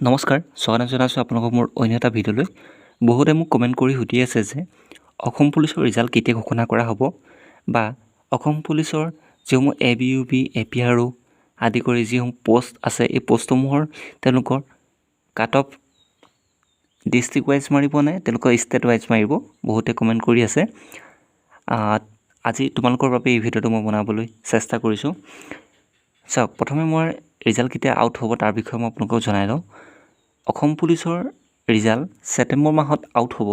নমস্কাৰ, স্বাগতম জনাইছোঁ আপোনালোকক মোৰ অন্য এটা ভিডিঅ'লৈ। বহুতে মোক কমেণ্ট কৰি সুধি আছে যে অসম পুলিচৰ ৰিজাল্ট কেতিয়া ঘোষণা কৰা হ'ব বা অসম পুলিচৰ যিসমূহ ABUP, APRO আদি কৰি যিসমূহ পোষ্ট আছে এই পোষ্টসমূহৰ তেওঁলোকৰ কাট অফ ডিষ্ট্ৰিক্ট ৱাইজ মাৰিব নে তেওঁলোকৰ ষ্টেট ৱাইজ মাৰিব, বহুতে কমেণ্ট কৰি আছে। আজি তোমালোকৰ বাবে এই ভিডিঅ'টো মই বনাবলৈ চেষ্টা কৰিছোঁ। চাওক, প্ৰথমে মই ৰিজাল্ট কেতিয়া আউট হ'ব তাৰ বিষয়ে মই আপোনালোকক জনাই লওঁ। অসম পুলিচৰ ৰিজাল্ট ছেপ্টেম্বৰ মাহত আউট হ'ব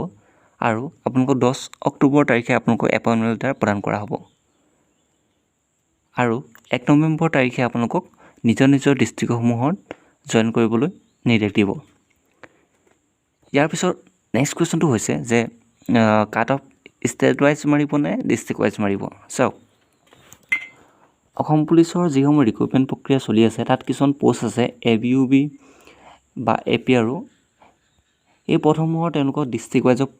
আৰু আপোনালোকক 10 অক্টোবৰ তাৰিখে আপোনালোকক এপইণ্টমেণ্ট লেটাৰ প্ৰদান কৰা হ'ব আৰু 1 নৱেম্বৰ তাৰিখে আপোনালোকক নিজৰ নিজৰ ডিষ্ট্ৰিক্টসমূহত জইন কৰিবলৈ নিৰ্দেশ দিব। ইয়াৰ পিছত নেক্সট কুৱেশ্যনটো হৈছে যে কাট অফ ষ্টেট ৱাইজ মাৰিব নে ডিষ্ট্ৰিক্ট ৱাইজ মাৰিব। চাওক, অসম পুলিচৰ যিসমূহ ৰিক্ৰুটমেণ্ট প্ৰক্ৰিয়া চলি আছে তাত কিছুমান পোষ্ট আছে ABUP বা APRO, এই পদসমূহৰ তেওঁলোকৰ ডিষ্ট্ৰিক্ট ৱাইজত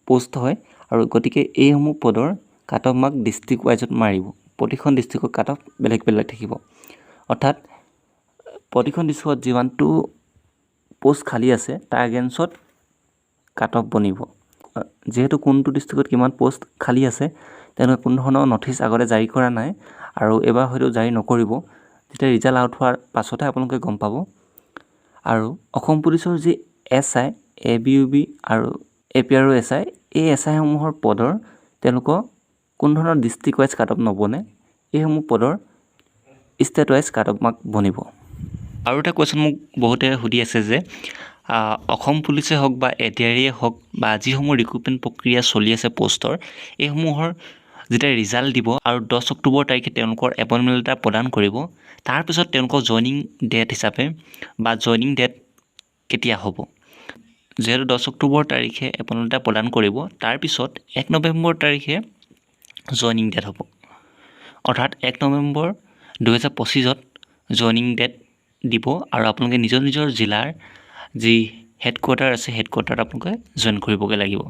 পোষ্ট হয় আৰু গতিকে এইসমূহ পদৰ কাট অফ মাৰ্ক ডিষ্ট্ৰিক্ট ৱাইজত মাৰিব। প্ৰতিখন ডিষ্ট্ৰিক্টৰ কাট অফ বেলেগ বেলেগ থাকিব, অৰ্থাৎ প্ৰতিখন ডিষ্ট্ৰিক্টত যিমানটো পোষ্ট খালী আছে তাৰ এগেইনষ্টত কাট অফ বনিব। যিহেতু কোনটো ডিষ্ট্ৰিক্টত কিমান পোষ্ট খালী আছে তেওঁলোকে কোনো ধৰণৰ ন'টিচ আগতে জাৰি কৰা নাই আৰু এইবাৰ হয়তো জাৰি নকৰিব। যেতিয়া ৰিজাল্ট আউট হোৱাৰ পাছতহে আপোনালোকে গম পাব। আৰু অসম পুলিচৰ যি SI, ABUP আৰু APRO SI, এই SIসমূহৰ পদৰ তেওঁলোকৰ কোনো ধৰণৰ ডিষ্ট্ৰিক্ট ৱাইজ কাট অফ নবনে, এইসমূহ পদৰ state wise cut off mark বনিব। আৰু এটা কুৱেশ্যন মোক বহুতে সুধি আছে যে অসম পুলিচে হওক বা ADRE হওক বা যিসমূহ ৰিক্ৰুটমেণ্ট প্ৰক্ৰিয়া চলি আছে পোষ্টৰ, এইসমূহৰ যেতিয়া ৰিজাল্ট দিব আৰু 10 অক্টোবৰ তাৰিখে তেওঁলোকৰ এপইণ্টমেণ্ট লেটাৰ প্ৰদান কৰিব, তাৰপিছত তেওঁলোকৰ জইনিং ডেট হিচাপে বা জইনিং ডেট কেতিয়া হ'ব। যিহেতু 10 অক্টোবৰ তাৰিখে এপইণ্টমেণ্ট লেটাৰ প্ৰদান কৰিব, তাৰপিছত 1 নৱেম্বৰ তাৰিখে জইনিং ডেট হ'ব, অৰ্থাৎ 1 নৱেম্বৰ 2025ত জইনিং ডেট দিব আৰু আপোনালোকে নিজৰ নিজৰ জিলাৰ যি হেডকোৱাৰ্টাৰ আছে হেডকোৱাৰ্টাৰত আপোনালোকে জইন কৰিবগৈ লাগিব।